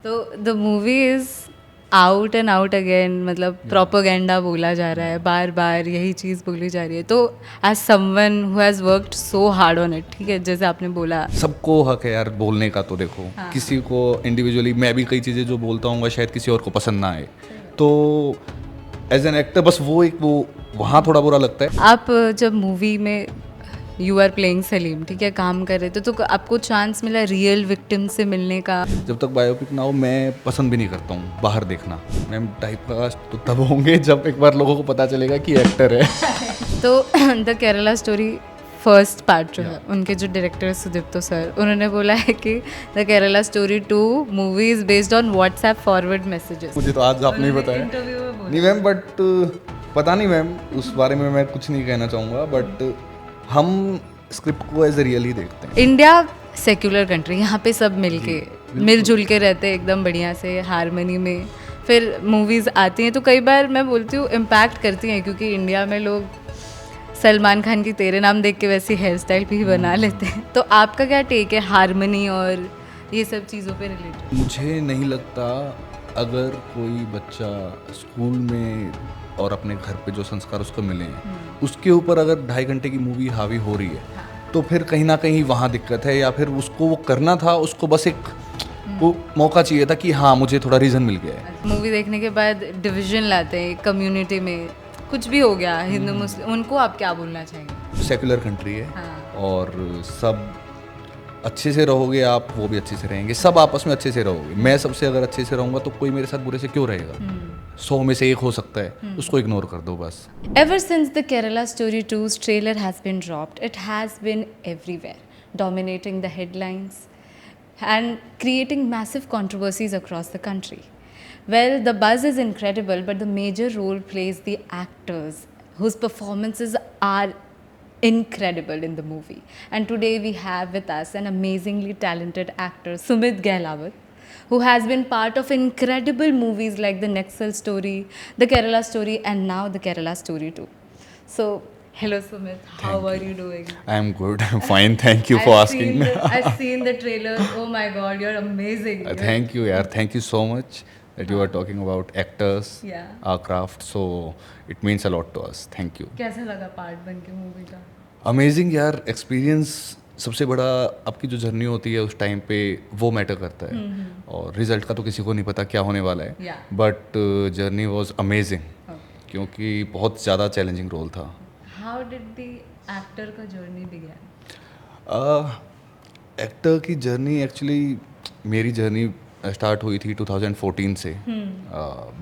तो the movie is out and out again, मतलब propaganda बोला जा रहा है, बार बार यही चीज़ बोली जा रही है. तो as someone who has worked so hard on it, ठीक है, जैसे आपने बोला, सबको हक है यार बोलने का. तो देखो किसी को इंडिविजुअली मैं भी कई चीज़ें जो बोलता हूँ शायद किसी और को पसंद ना आए, तो एज एन एक्टर बस वो वहाँ थोड़ा बुरा लगता है. आप जब मूवी में यू आर प्लेइंग सलीम, ठीक है, काम कर रहे थे, तो आपको चांस मिला रियल विक्टिम से मिलने का? जब तक बायोपिक ना हो मैं पसंद भी नहीं करता हूँ बाहर देखना. मैम टाइप कास्ट तो तब होंगे जब एक बार लोगों को पता चलेगा कि एक्टर है. तो the Kerala story first part जो है, उनके जो डायरेक्टर सुदीप्तो सर, उन्होंने बोला है कि the Kerala story 2 movie is based on WhatsApp forward messages. मुझे तो आज आपने ही बताया. नहीं मैम, बट पता नहीं मैम, उस बारे में मैं कुछ नहीं कहना चाहूँगा, बट हम स्क्रिप्ट को एज ए रियल ही देखते हैं. इंडिया सेक्युलर कंट्री, यहाँ पे सब मिलके मिलजुल के रहते हैं एकदम बढ़िया से हारमोनी में. फिर मूवीज़ आती हैं तो कई बार मैं बोलती हूँ इम्पैक्ट करती हैं, क्योंकि इंडिया में लोग सलमान खान की तेरे नाम देख के वैसी हेयर स्टाइल भी बना लेते हैं. तो आपका क्या टेक है हारमोनी और ये सब चीज़ों पे रिलेटेड? मुझे नहीं लगता अगर कोई बच्चा स्कूल में और अपने घर पे जो संस्कार उसको मिले हैं उसके ऊपर अगर 2.5 घंटे की मूवी हावी हो रही है, तो फिर कहीं ना कहीं वहाँ दिक्कत है, या फिर उसको वो करना था, उसको बस एक वो मौका चाहिए था कि हाँ मुझे थोड़ा रीज़न मिल गया है. मूवी देखने के बाद डिवीजन लाते हैं कम्युनिटी में, कुछ भी हो गया, हिंदू मुस्लिम, उनको आप क्या बोलना चाहेंगे? सेक्युलर कंट्री है. हाँ. और सब अच्छे से रहोगे आप, वो भी अच्छे से रहेंगे, सब आपस में अच्छे से रहोगे. मैं सबसे अगर अच्छे से रहूँगा तो कोई मेरे साथ बुरे से क्यों रहेगा? 100 में से एक हो सकता है, उसको इग्नोर कर दो बस. Ever since the Kerala Story 2's trailer has been dropped, it has been everywhere, dominating the headlines and creating massive controversies across the country. Well, the buzz is incredible, but the major role plays the actors whose performances are incredible in the movie. And today we have with us an amazingly talented actor, Sumit Gehlawat, who has been part of incredible movies like The Naxal Story, The Kerala Story, and now The Kerala Story 2. So, hello Sumit, how are you doing? I am good, I'm fine, thank you for asking. I've seen the trailer, oh my god, you're amazing. Thank you yaar, thank you so much that you are talking about actors, Yeah. our craft, so it means a lot to us. Thank you. कैसा लगा part बन के movie का? Amazing यार, experience सबसे बड़ा. आपकी जो जर्नी होती है उस टाइम पे वो मैटर करता है, और रिजल्ट का तो किसी को नहीं पता क्या होने वाला है. Yeah. But journey was amazing, क्योंकि बहुत ज़्यादा चैलेंजिंग रोल था. हाउ डिड द एक्टर का जर्नी बिगन? एक्टर की जर्नी एक्चुअली, मेरी जर्नी स्टार्ट हुई थी 2014 से.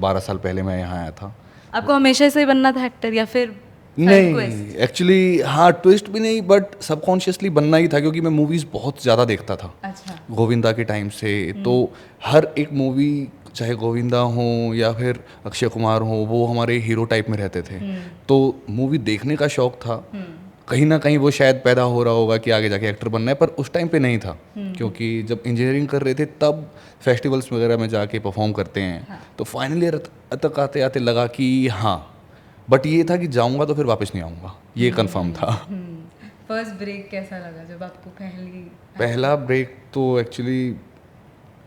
12 साल पहले मैं यहाँ आया था. आपको हमेशा से ही बनना था एक्टर, या फिर नहीं एक्चुअली, हाँ ट्विस्ट भी नहीं, बट सबकॉन्शियसली बनना ही था, क्योंकि मैं मूवीज़ बहुत ज़्यादा देखता था. अच्छा. गोविंदा के टाइम से. तो हर एक मूवी, चाहे गोविंदा हो या फिर अक्षय कुमार हो, वो हमारे हीरो टाइप में रहते थे. तो मूवी देखने का शौक था. कहीं ना कहीं वो शायद पैदा हो रहा होगा कि आगे जाके एक्टर बनना है, पर उस टाइम पे नहीं था. क्योंकि जब इंजीनियरिंग कर रहे थे तब फेस्टिवल्स वगैरह में जाके परफॉर्म करते हैं. तो फाइनल ईयर तक आते आते लगा कि हाँ, बट ये था कि जाऊंगा तो फिर वापस नहीं आऊँगा, ये कंफर्म था. फर्स्ट ब्रेक कैसा लगा जब आपको पहला ब्रेक तो एक्चुअली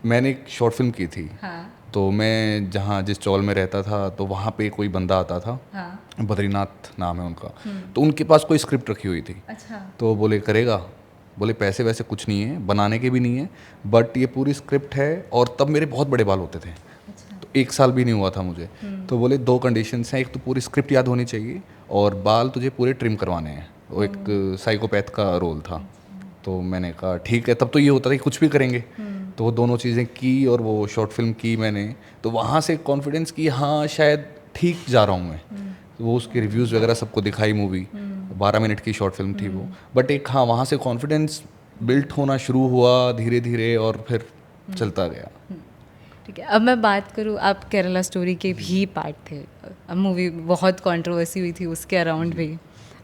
मैंने एक शॉर्ट फिल्म की थी. हाँ. तो मैं जहाँ जिस चौल में रहता था, तो वहाँ पे कोई बंदा आता था. हाँ. बद्रीनाथ नाम है उनका. तो उनके पास कोई स्क्रिप्ट रखी हुई थी. अच्छा. तो बोले करेगा, बोले पैसे वैसे कुछ नहीं है, बनाने के भी नहीं है, बट ये पूरी स्क्रिप्ट है. और तब मेरे बहुत बड़े बाल होते थे. तो 1 साल भी नहीं हुआ था मुझे. तो बोले 2 कंडीशंस हैं, एक तो पूरी स्क्रिप्ट याद होनी चाहिए, और बाल तुझे पूरे ट्रिम करवाने हैं. वो एक साइकोपैथ का रोल था. तो मैंने कहा ठीक है. तब तो ये होता था कि कुछ भी करेंगे. तो वो दोनों चीज़ें की और वो शॉर्ट फिल्म की मैंने. तो वहाँ से कॉन्फिडेंस की, हाँ शायद ठीक जा रहा हूँ मैं. तो वो उसके रिव्यूज़ वगैरह सबको दिखाई मूवी. 12 मिनट की शॉर्ट फिल्म थी वो. बट एक हाँ, वहाँ से कॉन्फिडेंस बिल्ट होना शुरू हुआ धीरे धीरे, और फिर चलता गया. ठीक है, अब मैं बात करूँ, आप केरला स्टोरी के भी पार्ट थे. अब मूवी बहुत कंट्रोवर्सी हुई थी उसके अराउंड भी,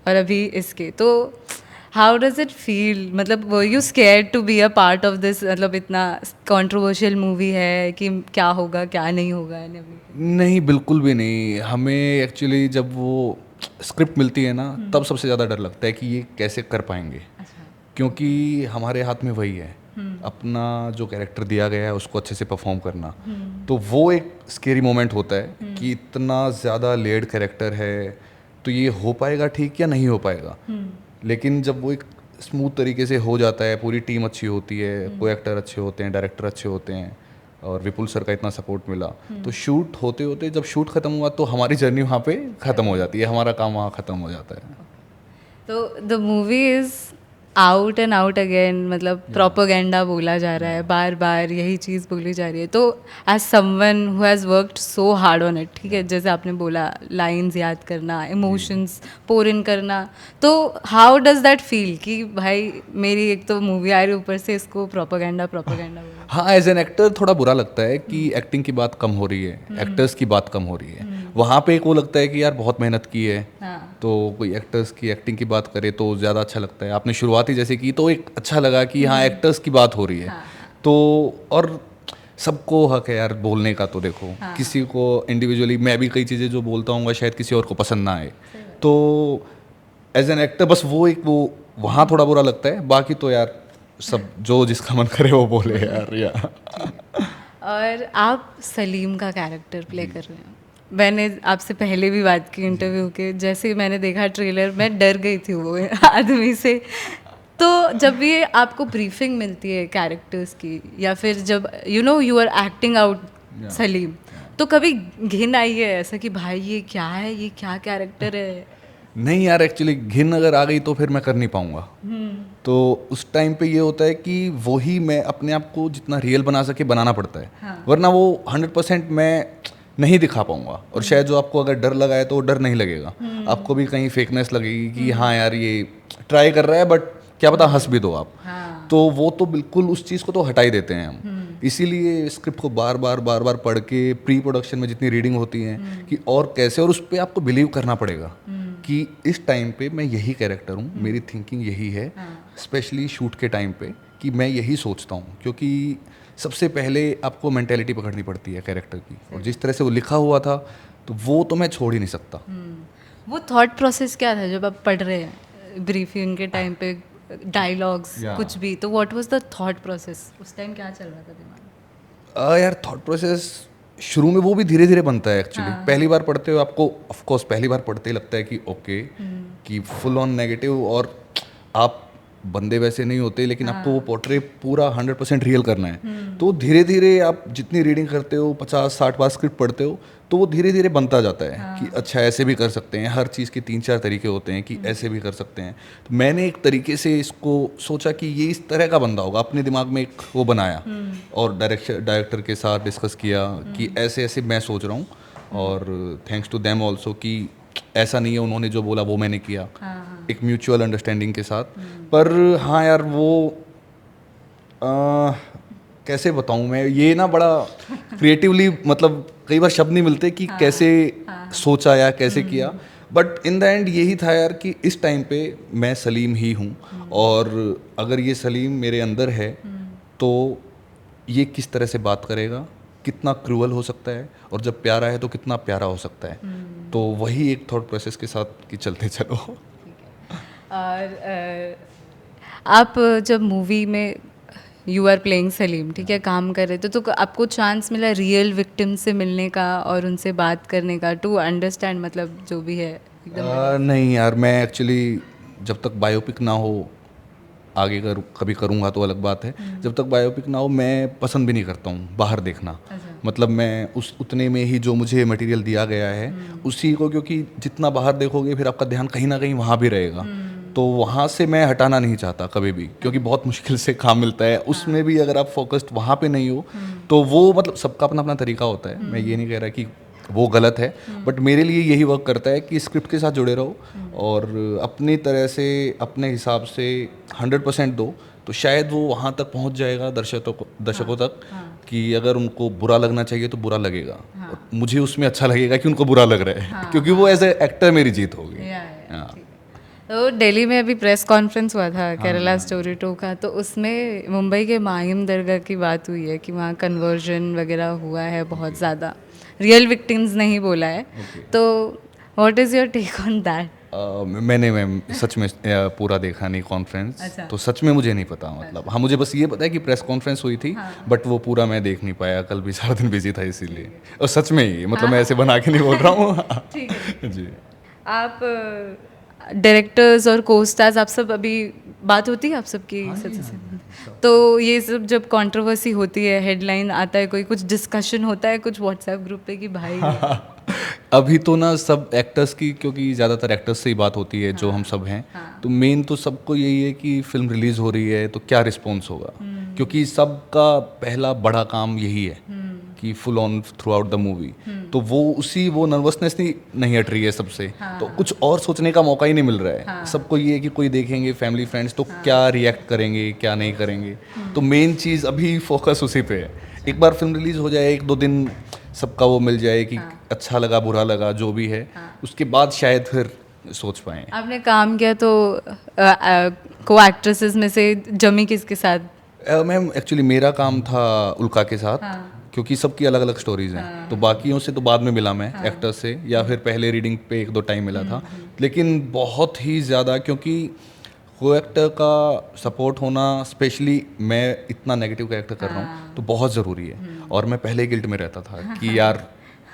और अभी इसके. तो हाउ डज इट फील, मतलब were you scared to be a part of this? मतलब इतना कंट्रोवर्शियल मूवी है कि क्या होगा क्या नहीं होगा. नहीं, बिल्कुल भी नहीं. हमें एक्चुअली जब वो स्क्रिप्ट मिलती है ना, तब सबसे ज़्यादा डर लगता है कि ये कैसे कर पाएंगे. क्योंकि हमारे हाथ में वही है. अपना जो कैरेक्टर दिया गया है उसको अच्छे से परफॉर्म करना, तो वो एक स्केरी मोमेंट होता है कि इतना ज़्यादा लेयर्ड कैरेक्टर है तो ये हो पाएगा ठीक या नहीं हो पाएगा। लेकिन जब वो एक स्मूथ तरीके से हो जाता है, पूरी टीम अच्छी होती है, को एक्टर अच्छे होते हैं, डायरेक्टर अच्छे होते हैं और विपुल सर का इतना सपोर्ट मिला, तो शूट होते होते जब शूट ख़त्म हुआ तो हमारी जर्नी वहाँ पे ख़त्म हो जाती है, हमारा काम वहाँ ख़त्म हो जाता है। तो the movie is out and out again, मतलब प्रोपेगेंडा बोला जा रहा है, बार बार यही चीज़ बोली जा रही है। तो as someone who has worked so hard on it, ठीक है, जैसे आपने बोला लाइंस याद करना, इमोशंस पोर इन करना, तो हाउ डज दैट फील कि भाई मेरी एक तो मूवी आ रही है, ऊपर से इसको प्रोपेगेंडा प्रोपेगेंडा बोला। हाँ, एज एन एक्टर थोड़ा बुरा लगता है कि एक्टिंग की बात कम हो रही है, एक्टर्स की बात कम हो रही है। वहाँ पे एक वो लगता है कि यार बहुत मेहनत की है, तो कोई एक्टर्स की एक्टिंग की बात करे तो ज़्यादा अच्छा लगता है। आपने शुरुआत ही जैसे की तो एक अच्छा लगा कि हाँ एक्टर्स की बात हो रही है, तो और सबको हक है यार बोलने का। तो देखो किसी को इंडिविजुअली मैं भी कई चीज़ें जो बोलता हूँ शायद किसी और को पसंद ना आए, तो एज एन एक्टर बस वो एक वो वहाँ थोड़ा बुरा लगता है, बाकी तो यार सब जो जिसका मन करे वो बोले यार या। और आप सलीम का कैरेक्टर प्ले कर रहे हैं। मैंने आपसे पहले भी बात की इंटरव्यू के, जैसे ही मैंने देखा ट्रेलर मैं डर गई थी वो आदमी से। तो जब ये आपको ब्रीफिंग मिलती है कैरेक्टर्स की, या फिर जब you are acting out Salim, तो कभी घिन आई है ऐसा कि भाई ये क्या है, ये क्या कैरेक्टर है? नहीं यार, एक्चुअली घिन अगर आ गई तो फिर मैं कर नहीं पाऊंगा। तो उस टाइम पे ये होता है कि वही मैं अपने आप को जितना रियल बना सके बनाना पड़ता है, वरना वो 100% मैं नहीं दिखा पाऊंगा। और शायद जो आपको अगर डर लगा है तो वो डर नहीं लगेगा, आपको भी कहीं फेकनेस लगेगी कि हाँ यार ये ट्राई कर रहा है बट क्या पता हंस भी दो आप। तो वो तो बिल्कुल उस चीज़ को तो हटा ही देते हैं हम। इसीलिए स्क्रिप्ट को बार बार पढ़ के प्री प्रोडक्शन में जितनी रीडिंग होती है कि और कैसे, और उस पर आपको बिलीव करना पड़ेगा कि इस टाइम पे मैं यही कैरेक्टर हूँ, मेरी थिंकिंग यही है, स्पेशली शूट के टाइम पे कि मैं यही सोचता हूँ। क्योंकि सबसे पहले आपको मेंटेलिटी पकड़नी पड़ती है कैरेक्टर की, और जिस तरह से वो लिखा हुआ था तो वो तो मैं छोड़ ही नहीं सकता। वो थॉट प्रोसेस क्या था जब आप पढ़ रहे हैं ब्रीफिंग के टाइम पे, डायलॉग्स कुछ भी, तो what was the thought process उस टाइम, क्या चल रहा था दिमाग में? यार थॉट प्रोसेस शुरू में वो भी धीरे धीरे बनता है एक्चुअली। पहली बार पढ़ते हो आपको ऑफ कोर्स पहली बार पढ़ते ही लगता है कि ओके कि फुल ऑन नेगेटिव, और आप बंदे वैसे नहीं होते, लेकिन आपको वो पोर्ट्रे पूरा 100% रियल करना है। तो धीरे धीरे आप जितनी रीडिंग करते हो, 50-60 बार स्क्रिप्ट पढ़ते हो, तो वो धीरे धीरे बनता जाता है कि अच्छा ऐसे भी कर सकते हैं। हर चीज़ के 3-4 तरीके होते हैं कि ऐसे भी कर सकते हैं। तो मैंने एक तरीके से इसको सोचा कि ये इस तरह का बंदा होगा, अपने दिमाग में एक वो बनाया और डायरेक्टर के साथ डिस्कस किया कि ऐसे ऐसे मैं सोच रहा हूँ, और थैंक्स टू देम ऑल्सो कि ऐसा नहीं है उन्होंने जो बोला वो मैंने किया, एक म्यूचुअल अंडरस्टैंडिंग के साथ। पर हाँ यार वो कैसे बताऊँ मैं, ये ना बड़ा क्रिएटिवली, मतलब कई बार शब्द नहीं मिलते कि कैसे सोचा या कैसे किया, बट इन द एंड यही था यार कि इस टाइम पे मैं सलीम ही हूँ, और अगर ये सलीम मेरे अंदर है तो ये किस तरह से बात करेगा, कितना क्रूअल हो सकता है, और जब प्यारा है तो कितना प्यारा हो सकता है। तो वही एक थॉट प्रोसेस के साथ कि चलते चलो। और आप जब मूवी में यू आर प्लेइंग सलीम, ठीक है, काम कर रहे थे, तो आपको चांस मिला रियल विक्टिम से मिलने का और उनसे बात करने का, टू अंडरस्टैंड मतलब जो भी है एकदम? नहीं यार, मैं एक्चुअली जब तक बायोपिक ना हो, आगे कभी करूँगा तो अलग बात है, जब तक बायोपिक ना हो मैं पसंद भी नहीं करता हूँ बाहर देखना। मतलब मैं उस उतने में ही जो मुझे मटेरियल दिया गया है उसी को, क्योंकि जितना बाहर देखोगे फिर आपका ध्यान कहीं ना कहीं वहाँ भी रहेगा, तो वहाँ से मैं हटाना नहीं चाहता कभी भी, क्योंकि बहुत मुश्किल से काम मिलता है। उसमें भी अगर आप फोकस्ड वहाँ पे नहीं हो तो वो, मतलब सबका अपना अपना तरीका होता है, मैं ये नहीं कह रहा कि वो गलत है, बट मेरे लिए यही वर्क करता है कि स्क्रिप्ट के साथ जुड़े रहो और अपनी तरह से अपने हिसाब से 100% दो, तो शायद वो वहाँ तक पहुँच जाएगा दर्शकों तक कि अगर उनको बुरा लगना चाहिए तो बुरा लगेगा, और मुझे उसमें अच्छा लगेगा कि उनको बुरा लग रहा है, क्योंकि वो एज ए एक्टर मेरी जीत होगी। तो दिल्ली में अभी प्रेस कॉन्फ्रेंस हुआ था केरला स्टोरी 2 का, तो उसमें मुंबई के माहिम दरगाह की बात हुई है कि वहाँ कन्वर्जन वगैरह हुआ है बहुत ज़्यादा, रियल विक्टिम्स नहीं बोला है। तो what is your take on that? मैंने मैम सच में पूरा देखा नहीं कॉन्फ्रेंस। अच्छा। तो सच में मुझे नहीं पता, मतलब हाँ मुझे बस ये पता है कि प्रेस कॉन्फ्रेंस हुई थी, बट वो पूरा मैं देख नहीं पाया, कल भी सारा दिन बिजी था इसीलिए। और सच में ही मतलब मैं ऐसे बना के नहीं बोल रहा हूँ। ठीक है। जी। आप डायरेक्टर्स और को स्टार्स आप सब अभी बात होती है आप सबकी सबसे से? तो ये सब जब कंट्रोवर्सी होती है, हेडलाइन आता है, कोई कुछ डिस्कशन होता है कुछ व्हाट्सएप ग्रुप पे कि भाई अभी तो ना सब एक्टर्स की, क्योंकि ज़्यादातर एक्टर्स से ही बात होती है जो हम सब हैं, तो मेन तो सबको यही है कि फिल्म रिलीज़ हो रही है तो क्या रिस्पॉन्स होगा, क्योंकि सबका पहला बड़ा काम यही है कि full on through out the movie. तो वो नर्वसनेस नहीं हट रही है सबसे। तो कुछ और सोचने का मौका ही नहीं मिल रहा है। सबको ये है कि कोई देखेंगे फैमिली फ्रेंड्स तो क्या रिएक्ट करेंगे क्या नहीं करेंगे। तो मेन चीज़ अभी फोकस उसी पे है। एक बार फिल्म रिलीज़ हो जाए, 1-2 दिन सबका वो मिल जाए कि अच्छा लगा बुरा लगा जो भी है, उसके बाद शायद फिर सोच पाएँ। आपने काम किया तो को एक्ट्रेसेस में से जमी किसके साथ? मैम एक्चुअली मेरा काम था उल्का के साथ, क्योंकि सबकी अलग अलग स्टोरीज हैं। तो बाकियों से तो बाद में मिला मैं, एक्टर से, या फिर पहले रीडिंग पे 1-2 टाइम मिला था। लेकिन बहुत ही ज़्यादा, क्योंकि को एक्टर का सपोर्ट होना, स्पेशली मैं इतना नेगेटिव कैरेक्टर कर रहा हूँ तो बहुत ज़रूरी है। और मैं पहले गिल्ट में रहता था कि यार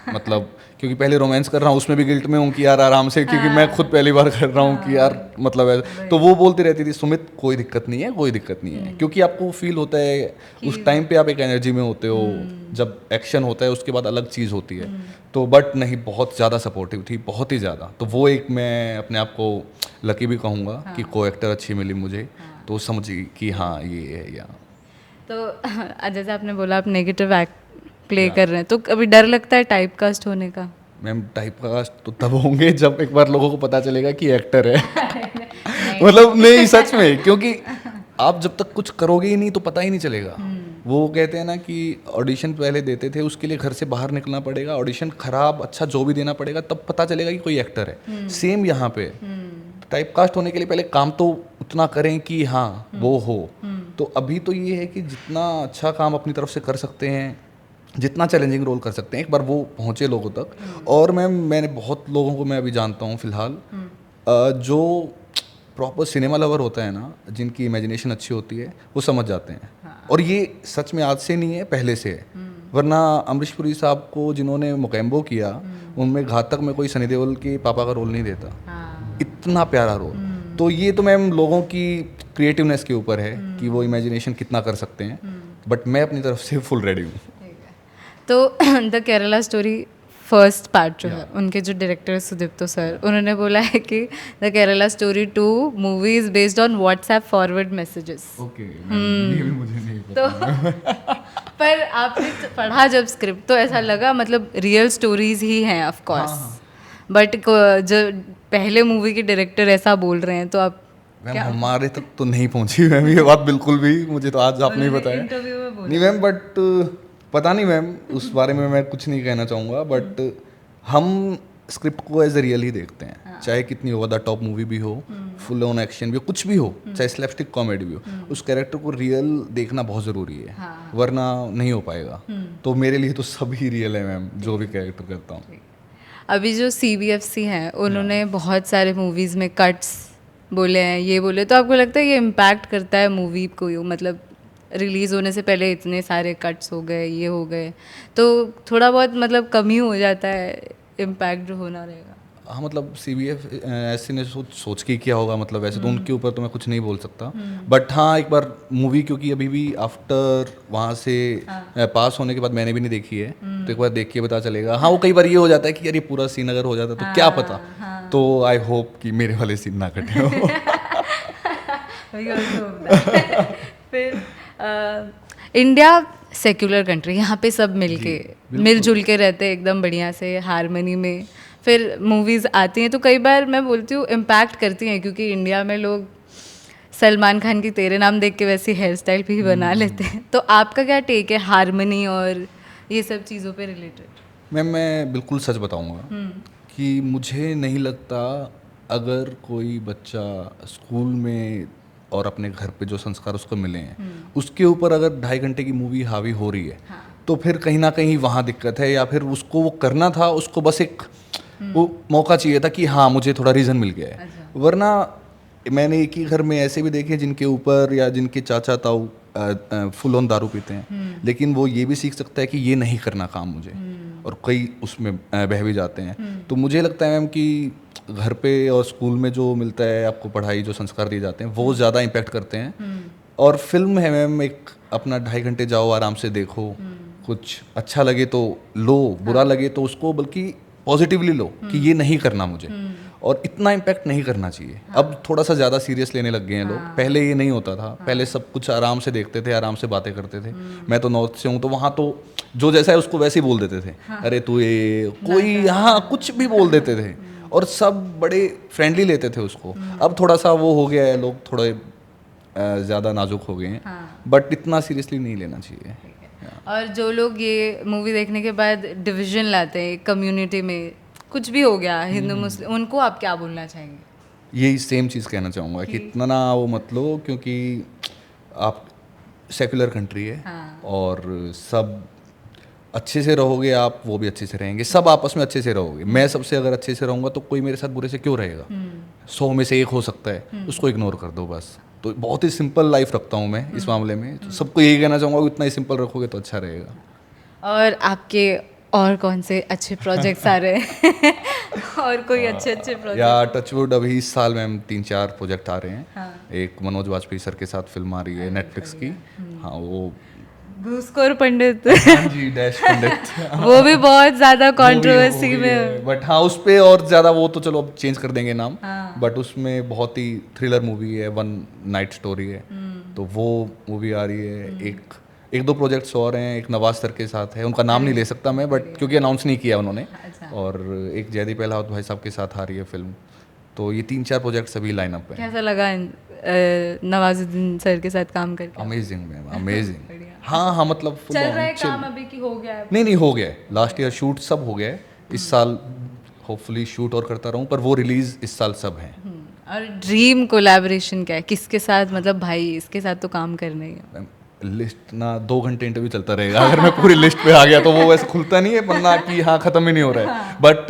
मतलब, क्योंकि पहले रोमांस कर रहा हूँ उसमें भी गिल्ट में हूँ कि यार आराम से, क्योंकि मैं खुद पहली बार कर रहा हूँ कि यार मतलब ऐसा। तो वो बोलती रहती थी सुमित कोई दिक्कत नहीं है, कोई दिक्कत नहीं है, क्योंकि आपको फील होता है उस टाइम पे आप एक एनर्जी में होते हो, जब एक्शन होता है उसके बाद अलग चीज़ होती है। तो बट नहीं, बहुत ज़्यादा सपोर्टिव थी, बहुत ही ज़्यादा। तो वो एक मैं अपने आप को लकी भी कहूँगा कि को एक्टर अच्छी मिली मुझे, तो समझी कि हाँ ये है। या तो जैसे आपने बोला आप नेगेटिव एक्ट प्ले कर रहे हैं, तो कभी डर लगता है टाइप कास्ट होने का? मैम टाइप कास्ट तो तब होंगे जब एक बार लोगों को पता चलेगा कि एक्टर है। मतलब नहीं, सच में, क्योंकि आप जब तक कुछ करोगे ही नहीं तो पता ही नहीं चलेगा। वो कहते हैं ना कि ऑडिशन पहले देते थे, उसके लिए घर से बाहर निकलना पड़ेगा, ऑडिशन खराब अच्छा जो भी देना पड़ेगा, तब पता चलेगा कि कोई एक्टर है। सेम यहाँ पे टाइप कास्ट होने के लिए पहले काम तो उतना करें कि हाँ वो हो। तो अभी तो ये है कि जितना अच्छा काम अपनी तरफ से कर सकते हैं, जितना चैलेंजिंग रोल कर सकते हैं, एक बार वो पहुँचे लोगों तक। और मैंने बहुत लोगों को मैं अभी जानता हूँ फिलहाल, जो प्रॉपर सिनेमा लवर होता है ना, जिनकी इमेजिनेशन अच्छी होती है, वो समझ जाते हैं। और ये सच में आज से नहीं है, पहले से है। वरना अमरीश पुरी साहब को जिन्होंने मुकेम्बो किया, उनमें घातक में कोई सनी देओल के पापा का रोल नहीं देता, इतना प्यारा रोल। तो ये तो मैम लोगों की क्रिएटिवनेस के ऊपर है कि वो इमेजिनेशन कितना कर सकते हैं। बट मैं अपनी तरफ से फुल रेडी हूँ। तो the Kerala story first part जो है, उनके जो डायरेक्टर सुदीप्तो सर, उन्होंने बोला है कि the Kerala story 2 movie is based on WhatsApp forward messages. Okay, ये भी मुझे नहीं पता। तो पर आपने पढ़ा जब स्क्रिप्ट तो ऐसा लगा मतलब रियल स्टोरीज ही हैं ऑफ कोर्स, बट जो पहले मूवी के डायरेक्टर ऐसा बोल रहे हैं तो आप मैम हमारे तक तो नहीं पहुंची मैम ये बात, बिल्कुल भी। मुझे तो आज आपने ही बताया। इंटरव्यू में बोला नहीं मैम, बट पता नहीं मैम, उस बारे में मैं कुछ नहीं कहना चाहूँगा। बट हम स्क्रिप्ट को एज ए रियल ही देखते हैं, चाहे कितनी ओवर द टॉप मूवी भी हो, फुल ऑन एक्शन भी हो, कुछ भी हो, चाहे स्लैपस्टिक कॉमेडी भी हो, उस कैरेक्टर को रियल देखना बहुत ज़रूरी है, वरना नहीं हो पाएगा। तो मेरे लिए तो सभी रियल है मैम, जो भी कैरेक्टर करता हूँ। अभी जो CBFC हैं उन्होंने बहुत सारे मूवीज़ में कट्स बोले हैं, ये बोले, तो आपको लगता है ये इम्पैक्ट करता है मूवी को? मतलब रिलीज़ होने से पहले इतने सारे कट्स हो गए, ये हो गए, तो थोड़ा बहुत मतलब कमी हो जाता है इम्पैक्ट जो होना रहेगा। हाँ मतलब CBFC ने सोच के किया होगा, मतलब ऐसे तो उनके ऊपर तो मैं कुछ नहीं बोल सकता। बट हाँ, एक बार मूवी, क्योंकि अभी भी आफ्टर वहाँ से पास होने के बाद मैंने भी नहीं देखी है, तो एक बार देख के पता चलेगा। हाँ, वो कई बार ये हो जाता है कि यार ये पूरा सीन अगर हो जाता तो क्या पता। तो आई होप कि मेरे वाले सीन ना कटे हो। फिर इंडिया सेक्युलर कंट्री, यहाँ पे सब मिलके मिलजुल के रहते हैं एकदम बढ़िया से हारमनी में। फिर मूवीज़ आती हैं तो कई बार मैं बोलती हूँ इम्पैक्ट करती हैं, क्योंकि इंडिया में लोग सलमान खान की तेरे नाम देख के वैसी हेयर स्टाइल भी बना लेते हैं। तो आपका क्या टेक है हारमनी और ये सब चीज़ों पे रिलेटेड? मैम मैं बिल्कुल सच बताऊँगा कि मुझे नहीं लगता अगर कोई बच्चा स्कूल में और अपने घर पे जो संस्कार उसको मिले हैं उसके ऊपर अगर 2.5 घंटे की मूवी हावी हो रही है, तो फिर कहीं ना कहीं वहाँ दिक्कत है, या फिर उसको वो करना था, उसको बस एक वो मौका चाहिए था कि हाँ मुझे थोड़ा रीज़न मिल गया है। वरना मैंने एक ही घर में ऐसे भी देखे जिनके ऊपर या जिनके चाचा ताऊ फुल ऑन दारू पीते हैं, लेकिन वो ये भी सीख सकता है कि ये नहीं करना काम मुझे, और कई उसमें बह भी जाते हैं। तो मुझे लगता है मैम कि घर पे और स्कूल में जो मिलता है आपको पढ़ाई, जो संस्कार दिए जाते हैं, वो ज़्यादा इम्पेक्ट करते हैं। और फिल्म है मैम, एक अपना 2.5 घंटे जाओ, आराम से देखो, कुछ अच्छा लगे तो लो, बुरा लगे तो उसको बल्कि पॉजिटिवली लो कि ये नहीं करना मुझे, और इतना इम्पैक्ट नहीं करना चाहिए। अब थोड़ा सा ज़्यादा सीरियस लेने लग गए हैं लोग, पहले ये नहीं होता था। पहले सब कुछ आराम से देखते थे, आराम से बातें करते थे। मैं तो नॉर्थ से हूँ, तो वहाँ तो जो जैसा है उसको वैसे ही बोल देते थे। अरे तू ये कोई यहाँ कुछ भी बोल देते थे, और सब बड़े फ्रेंडली लेते थे उसको। अब थोड़ा सा वो हो गया है, लोग थोड़े ज़्यादा नाजुक हो गए हैं, बट इतना सीरियसली नहीं लेना चाहिए। और जो लोग ये मूवी देखने के बाद डिवीजन लाते हैं कम्युनिटी में, कुछ भी हो गया हिंदू मुस्लिम, उनको आप क्या बोलना चाहेंगे? यही सेम चीज़ कहना चाहूँगा कि इतना ना वो मत लो, क्योंकि आप सेकुलर कंट्री है, और सब अच्छे से रहोगे आप, वो भी अच्छे से रहेंगे, सब आपस में अच्छे से रहोगे। मैं सबसे अगर अच्छे से रहूँगा तो कोई मेरे साथ बुरे से क्यों रहेगा? 100 में से 1 हो सकता है, उसको इग्नोर कर दो बस। तो बहुत ही सिंपल लाइफ रखता हूँ मैं इस मामले में। तो सबको यही कहना चाहूँगा कि उतना ही सिंपल रखोगे तो अच्छा रहेगा। और आपके और कौन से अच्छे प्रोजेक्ट्स आ रहे हैं? और कोई अच्छे प्रोजेक्ट? या टचवुड अभी इस साल में 3-4 प्रोजेक्ट आ रहे हैं। एक मनोज वाजपेयी सर के साथ फिल्म आ रही है नेटफ्लिक्स की, हाँ वो घूसखोर पंडित। हाँ जी, डैश पंडित। वो भी बहुत ज्यादा कंट्रोवर्सी में, बट हाँ उस पे और ज़्यादा वो तो चलो अब चेंज कर देंगे नाम, बट उसमें बहुत ही थ्रिलर मूवी है, 1 नाइट स्टोरी है, तो वो मूवी आ रही है। एक दो प्रोजेक्ट्स और हैं, एक नवाज सर के साथ है, उनका नाम नहीं ले सकता मैं, बट क्योंकि अनाउंस नहीं किया उन्होंने। और एक जयदीप अहलावत भाई साहब के साथ आ रही है फिल्म। तो ये 3-4 प्रोजेक्ट्स अभी लाइनअप है। कैसा लगा नवाजुद्दीन सर के साथ काम करके? Amazing ma'am, amazing. हाँ मतलब चल रहा है काम अभी कि हो गया है? नहीं हो गया है, लास्ट ईयर शूट सब हो गया है। इस साल होपफुली शूट और करता रहूँ, पर वो रिलीज इस साल सब है। और ड्रीम कोलैबोरेशन क्या है, किसके साथ? मतलब भाई इसके साथ तो काम करना ही है। लिस्ट ना 2 घंटे इंटरव्यू चलता रहेगा अगर मैं पूरी लिस्ट पे आ गया तो। वो वैसे खुलता नहीं है पन्ना कि हाँ ख़त्म ही नहीं हो रहा है। बट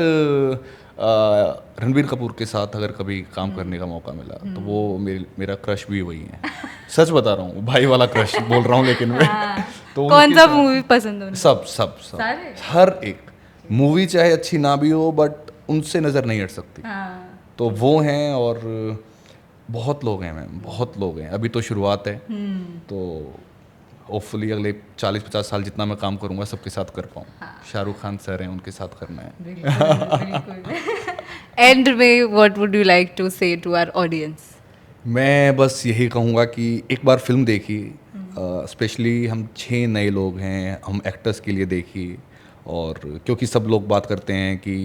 रणबीर कपूर के साथ अगर कभी काम करने का मौका मिला तो वो मेरा क्रश भी वही है। सच बता रहा हूँ, भाई वाला क्रश बोल रहा हूँ। लेकिन मैं तो कौन सा मूवी पसंद है? सब हर एक मूवी चाहे अच्छी ना भी हो, बट उनसे नज़र नहीं हट सकती। तो वो हैं, और बहुत लोग हैं मैम, बहुत लोग हैं। अभी तो शुरुआत है, तो होपफुली अगले 40-50 साल जितना मैं काम करूंगा सबके साथ कर पाऊँ। शाहरुख खान सर हैं, उनके साथ करना है। एंड में what would you like to say to our audience? मैं बस यही कहूँगा कि एक बार फिल्म देखिए, स्पेशली हम 6 नए लोग हैं, हम एक्टर्स के लिए देखिए। और क्योंकि सब लोग बात करते हैं कि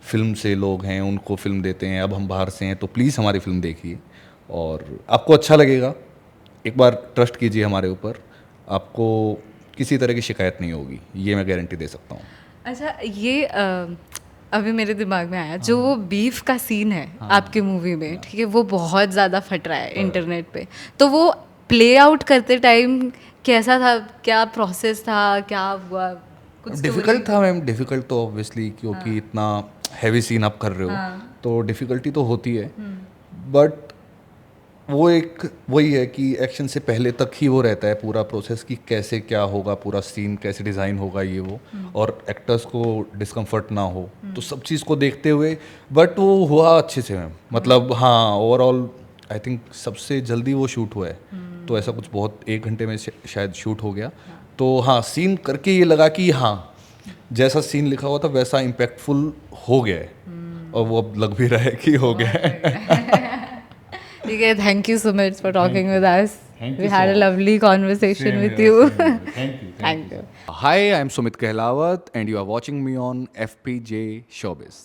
फिल्म से लोग हैं उनको फिल्म देते हैं, अब हम बाहर से हैं, तो प्लीज़ हमारी फिल्म देखिए और आपको अच्छा लगेगा। एक बार ट्रस्ट कीजिए हमारे ऊपर, आपको किसी तरह की शिकायत नहीं होगी, ये मैं गारंटी दे सकता हूँ। अच्छा, ये अभी मेरे दिमाग में आया, जो वो बीफ का सीन है आपके मूवी में, ठीक है, वो बहुत ज़्यादा फट रहा है इंटरनेट पे, तो वो प्ले आउट करते टाइम कैसा था? क्या प्रोसेस था? क्या हुआ? कुछ डिफ़िकल्ट था मैम, डिफ़िकल्ट तो ऑब्वियसली, क्योंकि इतना हैवी सीन आप कर रहे हो तो डिफ़िकल्टी तो होती है। बट वो एक वही है कि एक्शन से पहले तक ही वो रहता है पूरा प्रोसेस कि कैसे क्या होगा, पूरा सीन कैसे डिज़ाइन होगा ये वो, और एक्टर्स को डिस्कम्फर्ट ना हो, तो सब चीज़ को देखते हुए। बट वो हुआ अच्छे से मैम, मतलब हाँ ओवरऑल आई थिंक सबसे जल्दी वो शूट हुआ है। तो ऐसा कुछ बहुत 1 घंटे में शायद शूट हो गया। तो हाँ, सीन करके ये लगा कि हाँ जैसा सीन लिखा हुआ था वैसा इम्पैक्टफुल हो गया है, और वो अब लग भी रहा है कि हो गया है। ठीक है, thank you so much for talking with us. We had a lovely conversation with you. Thank you. Hi, I'm Sumit Kehlawat and you are watching me on FPJ Showbiz.